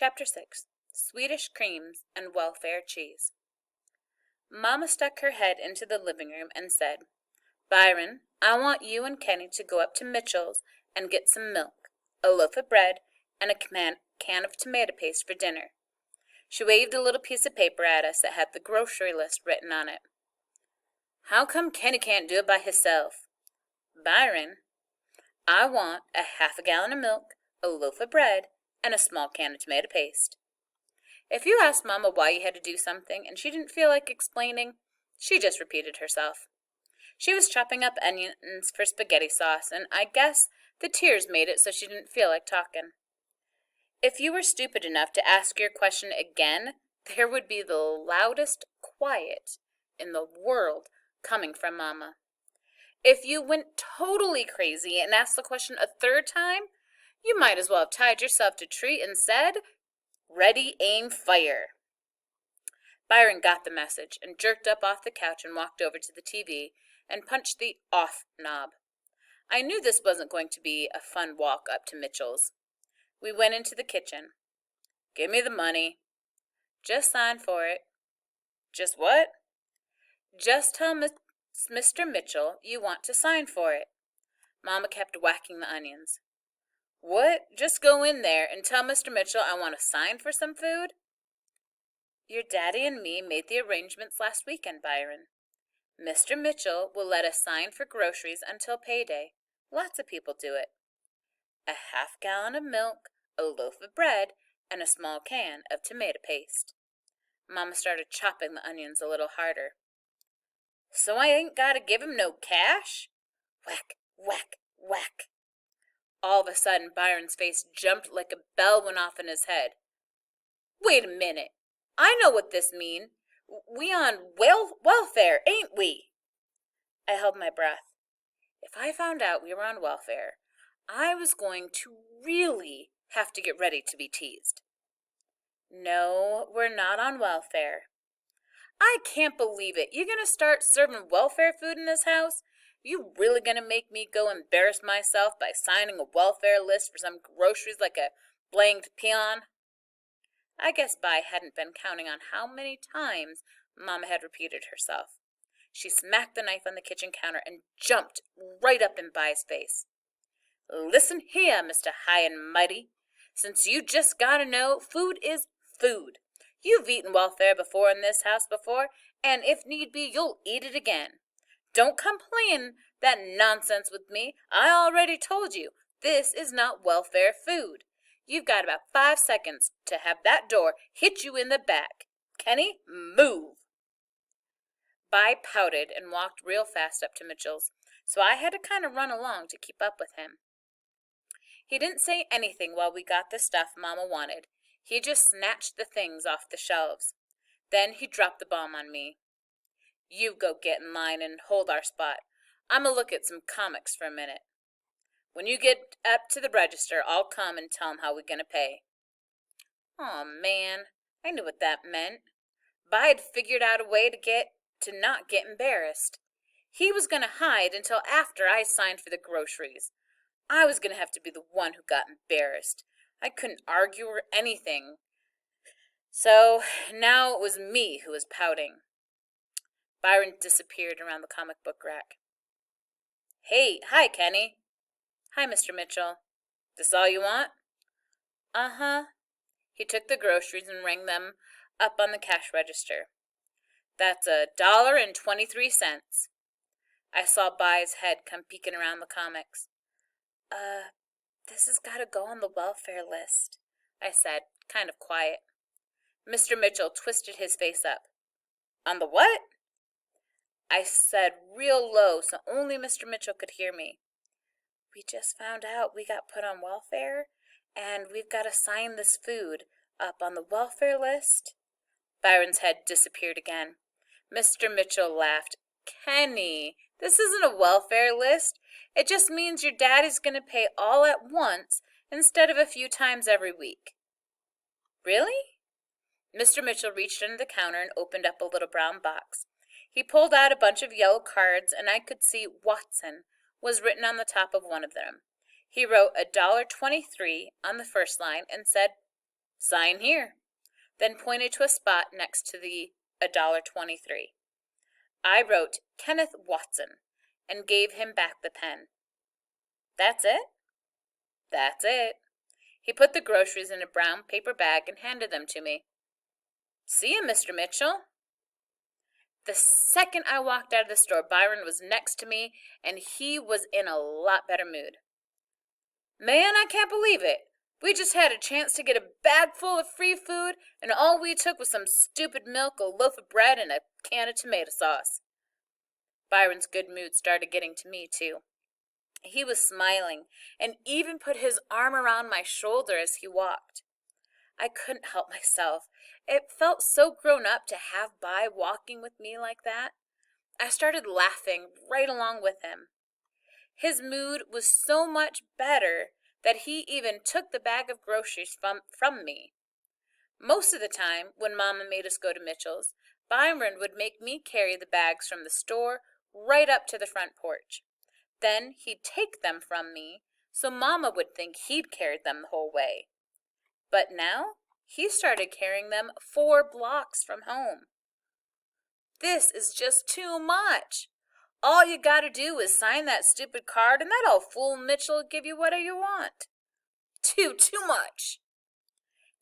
Chapter 6. Swedish Creams and Welfare Cheese. Mama stuck her head into the living room and said, "Byron, I want you and Kenny to go up to Mitchell's and get some milk, a loaf of bread, and a can of tomato paste for dinner." She waved a little piece of paper at us that had the grocery list written on it. "How come Kenny can't do it by himself?" "Byron, I want a half a gallon of milk, a loaf of bread, and a small can of tomato paste." If you asked Mama why you had to do something and she didn't feel like explaining, she just repeated herself. She was chopping up onions for spaghetti sauce, and I guess the tears made it so she didn't feel like talking. If you were stupid enough to ask your question again, there would be the loudest quiet in the world coming from Mama. If you went totally crazy and asked the question a third time, you might as well have tied yourself to a tree and said, "Ready, aim, fire." Byron got the message and jerked up off the couch and walked over to the TV and punched the off knob. I knew this wasn't going to be a fun walk up to Mitchell's. We went into the kitchen. "Give me the money." "Just sign for it." "Just what?" "Just tell Mr. Mitchell you want to sign for it." Mama kept whacking the onions. "What? Just go in there and tell Mr. Mitchell I want to sign for some food?" "Your daddy and me made the arrangements last weekend, Byron. Mr. Mitchell will let us sign for groceries until payday. Lots of people do it. A half gallon of milk, a loaf of bread, and a small can of tomato paste." Mama started chopping the onions a little harder. "So I ain't got to give him no cash?" Whack, whack, whack. All of a sudden, Byron's face jumped like a bell went off in his head. "Wait a minute. I know what this means. We on welfare, ain't we?" I held my breath. If I found out we were on welfare, I was going to really have to get ready to be teased. "No, we're not on welfare." "I can't believe it. You gonna start serving welfare food in this house? You really gonna make me go embarrass myself by signing a welfare list for some groceries like a blanked peon?" I guess Vi hadn't been counting on how many times Mama had repeated herself. She smacked the knife on the kitchen counter and jumped right up in Vi's face. "Listen here, Mr. High and Mighty. Since you just gotta know, food is food. You've eaten welfare before in this house before, and if need be, you'll eat it again. Don't come playing that nonsense with me. I already told you, this is not welfare food. You've got about 5 seconds to have that door hit you in the back. Kenny, move." Vi pouted and walked real fast up to Mitchell's, so I had to kind of run along to keep up with him. He didn't say anything while we got the stuff Mama wanted. He just snatched the things off the shelves. Then he dropped the bomb on me. "You go get in line and hold our spot. I'm going to look at some comics for a minute. When you get up to the register, I'll come and tell him how we're going to pay." Aw, man, I knew what that meant. Vi had figured out a way to not get embarrassed. He was going to hide until after I signed for the groceries. I was going to have to be the one who got embarrassed. I couldn't argue or anything. So now it was me who was pouting. Byron disappeared around the comic book rack. "Hey, hi, Kenny." "Hi, Mr. Mitchell." "This all you want?" "Uh-huh." He took the groceries and rang them up on the cash register. "That's $1.23. I saw Vi's head come peeking around the comics. This has got to go on the welfare list," I said, kind of quiet. Mr. Mitchell twisted his face up. "On the what?" I said real low so only Mr. Mitchell could hear me. "We just found out we got put on welfare, and we've got to sign this food up on the welfare list." Byron's head disappeared again. Mr. Mitchell laughed. "Kenny, this isn't a welfare list. It just means your daddy's going to pay all at once instead of a few times every week." "Really?" Mr. Mitchell reached under the counter and opened up a little brown box. He pulled out a bunch of yellow cards, and I could see Watson was written on the top of one of them. He wrote $1.23 on the first line and said, Sign here," then pointed to a spot next to the $1.23. I wrote Kenneth Watson and gave him back the pen. "That's it?" "That's it." He put the groceries in a brown paper bag and handed them to me. "See you, Mr. Mitchell." The second I walked out of the store, Byron was next to me, and he was in a lot better mood. "Man, I can't believe it. We just had a chance to get a bag full of free food, and all we took was some stupid milk, a loaf of bread, and a can of tomato sauce." Byron's good mood started getting to me, too. He was smiling and even put his arm around my shoulder as he walked. I couldn't help myself. It felt so grown up to have By walking with me like that. I started laughing right along with him. His mood was so much better that he even took the bag of groceries from me. Most of the time, when Mama made us go to Mitchell's, Byron would make me carry the bags from the store right up to the front porch. Then he'd take them from me, so Mama would think he'd carried them the whole way. But now, he started carrying them 4 blocks from home. This is just too much. All you gotta do is sign that stupid card and that old fool Mitchell will give you whatever you want. Too much.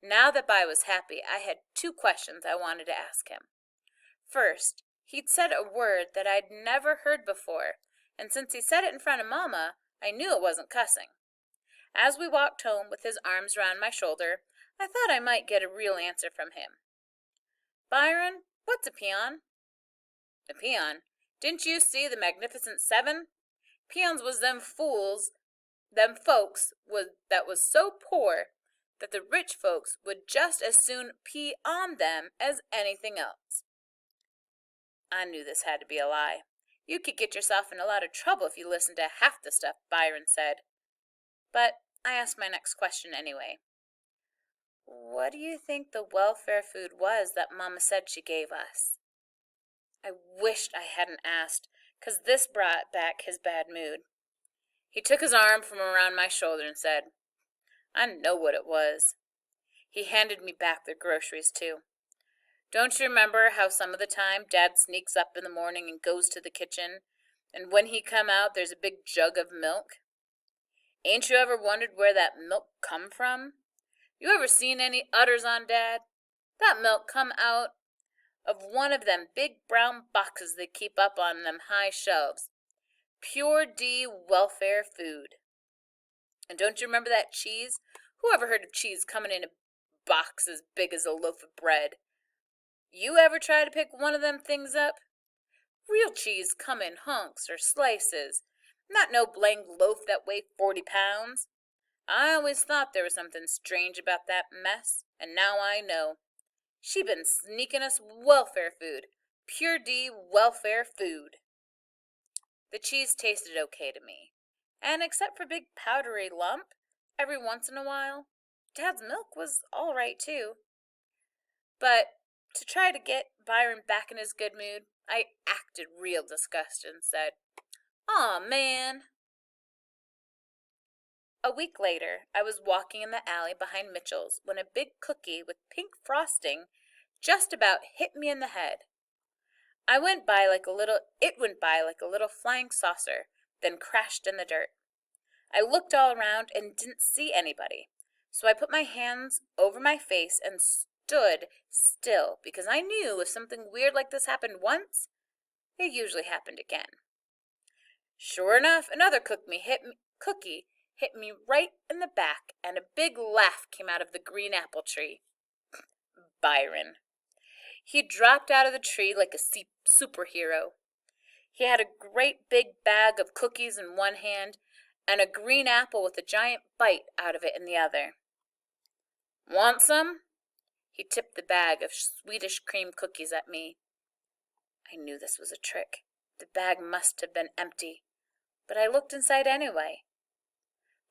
Now that By was happy, I had 2 questions I wanted to ask him. First, he'd said a word that I'd never heard before, and since he said it in front of Mama, I knew it wasn't cussing. As we walked home with his arms around my shoulder, I thought I might get a real answer from him. "Byron, what's a peon?" "A peon? Didn't you see the Magnificent Seven? Peons was them folks that was so poor that the rich folks would just as soon pee on them as anything else." I knew this had to be a lie. You could get yourself in a lot of trouble if you listened to half the stuff Byron said. But I asked my next question anyway. "What do you think the welfare food was that Mama said she gave us?" I wished I hadn't asked, 'cause this brought back his bad mood. He took his arm from around my shoulder and said, "I know what it was." He handed me back the groceries, too. "Don't you remember how some of the time Dad sneaks up in the morning and goes to the kitchen, and when he come out there's a big jug of milk? Ain't you ever wondered where that milk come from? You ever seen any udders on Dad? That milk come out of one of them big brown boxes they keep up on them high shelves. Pure D welfare food. And don't you remember that cheese? Who ever heard of cheese coming in a box as big as a loaf of bread? You ever try to pick one of them things up? Real cheese come in hunks or slices, not no blank loaf that weigh 40 pounds. I always thought there was something strange about that mess, and now I know. She been sneaking us welfare food. Pure D welfare food." The cheese tasted okay to me, and except for big powdery lump every once in a while, Dad's milk was all right too. But to try to get Byron back in his good mood, I acted real disgusted and said, "Aw, man." A week later, I was walking in the alley behind Mitchell's when a big cookie with pink frosting just about hit me in the head. It went by like a little flying saucer, then crashed in the dirt. I looked all around and didn't see anybody, so I put my hands over my face and stood still because I knew if something weird like this happened once, it usually happened again. Sure enough, another cookie hit me right in the back, and a big laugh came out of the green apple tree. Byron. He dropped out of the tree like a superhero. He had a great big bag of cookies in one hand and a green apple with a giant bite out of it in the other. "Want some?" He tipped the bag of Swedish cream cookies at me. I knew this was a trick. The bag must have been empty, but I looked inside anyway.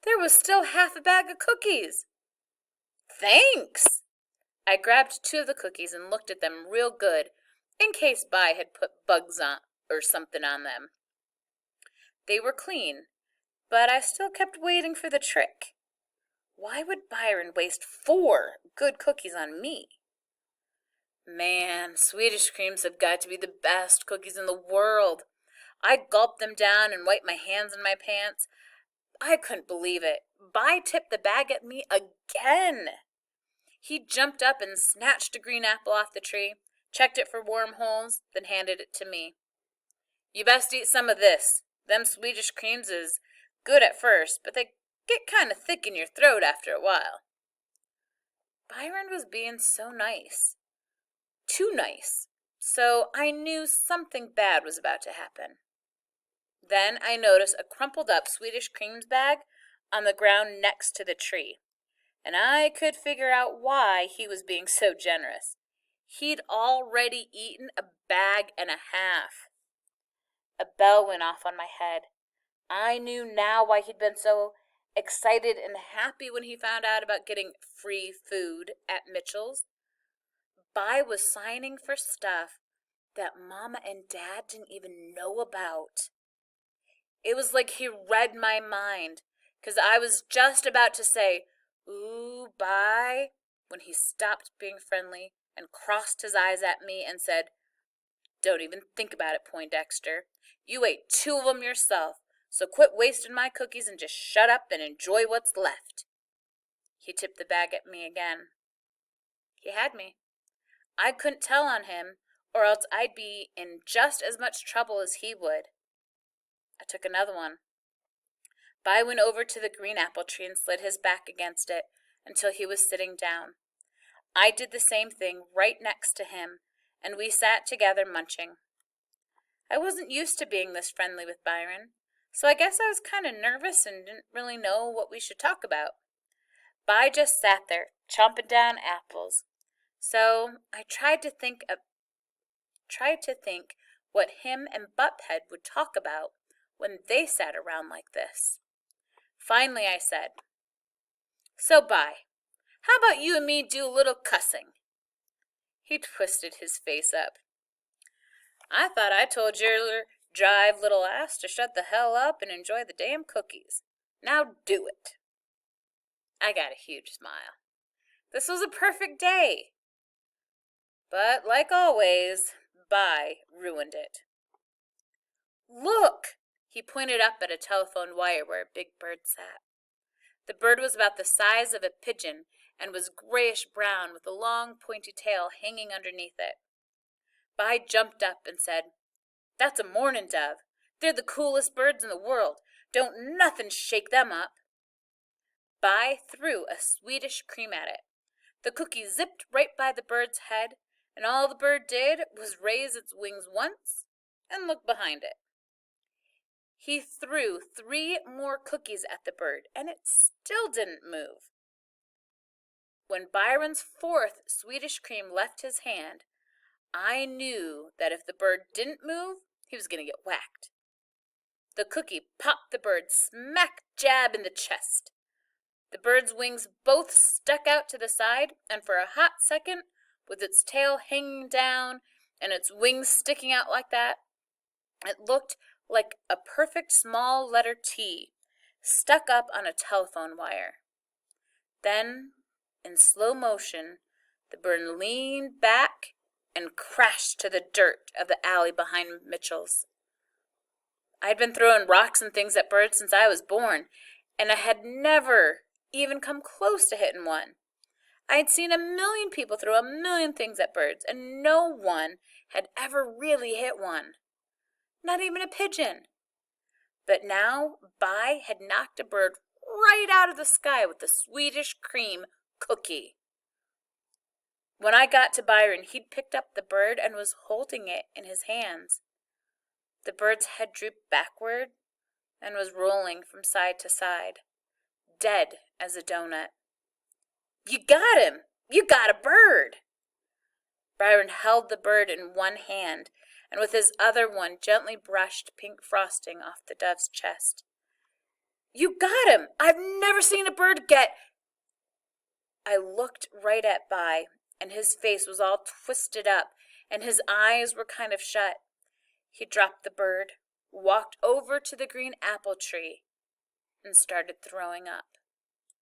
There was still half a bag of cookies. "Thanks!" I grabbed 2 of the cookies and looked at them real good, in case By had put bugs on or something on them. They were clean, but I still kept waiting for the trick. Why would Byron waste 4 good cookies on me? Man, Swedish creams have got to be the best cookies in the world. I gulped them down and wiped my hands in my pants. I couldn't believe it. Bai tipped the bag at me again. He jumped up and snatched a green apple off the tree, checked it for wormholes, then handed it to me. You best eat some of this. Them Swedish creams is good at first, but they get kind of thick in your throat after a while. Byron was being so nice. Too nice. So I knew something bad was about to happen. Then I noticed a crumpled up Swedish creams bag on the ground next to the tree, and I could figure out why he was being so generous. He'd already eaten a bag and a half. A bell went off on my head. I knew now why he'd been so excited and happy when he found out about getting free food at Mitchell's. Bai was signing for stuff that Mama and Dad didn't even know about. It was like he read my mind, 'cause I was just about to say, "Ooh, Bai," when he stopped being friendly and crossed his eyes at me and said, "Don't even think about it, Poindexter. You ate 2 of them yourself, so quit wasting my cookies and just shut up and enjoy what's left." He tipped the bag at me again. He had me. I couldn't tell on him, or else I'd be in just as much trouble as he would. I took another one. Bai went over to the green apple tree and slid his back against it until he was sitting down. I did the same thing right next to him, and we sat together munching. I wasn't used to being this friendly with Byron, so I guess I was kind of nervous and didn't really know what we should talk about. Bai just sat there, chomping down apples. So I tried to think what him and Butthead would talk about when they sat around like this. Finally I said, "So, Bai, how about you and me do a little cussing?" He twisted his face up. "I thought I told your drive little ass to shut the hell up and enjoy the damn cookies. Now do it." I got a huge smile. This was a perfect day. But like always, Bai ruined it. "Look!" He pointed up at a telephone wire where a big bird sat. The bird was about the size of a pigeon and was grayish-brown with a long, pointy tail hanging underneath it. Bai jumped up and said, "That's a mourning dove. They're the coolest birds in the world. Don't nothing shake them up." Bai threw a Swedish cream at it. The cookie zipped right by the bird's head, and all the bird did was raise its wings once and look behind it. He threw 3 more cookies at the bird, and it still didn't move. When Byron's 4th Swedish cream left his hand, I knew that if the bird didn't move, he was going to get whacked. The cookie popped the bird smack jab in the chest. The bird's wings both stuck out to the side, and for a hot second, with its tail hanging down and its wings sticking out like that, it looked like a perfect small letter T stuck up on a telephone wire. Then, in slow motion, the bird leaned back and crashed to the dirt of the alley behind Mitchell's. I'd been throwing rocks and things at birds since I was born, and I had never even come close to hitting one. I'd seen 1,000,000 people throw 1,000,000 things at birds, and no one had ever really hit one. Not even a pigeon. But now Bai had knocked a bird right out of the sky with the Swedish cream cookie. When I got to Byron, he'd picked up the bird and was holding it in his hands. The bird's head drooped backward and was rolling from side to side, dead as a donut. "You got him! You got a bird!" Byron held the bird in one hand, and with his other one gently brushed pink frosting off the dove's chest. "You got him! I've never seen a bird get—" I looked right at Bai, and his face was all twisted up, and his eyes were kind of shut. He dropped the bird, walked over to the green apple tree, and started throwing up.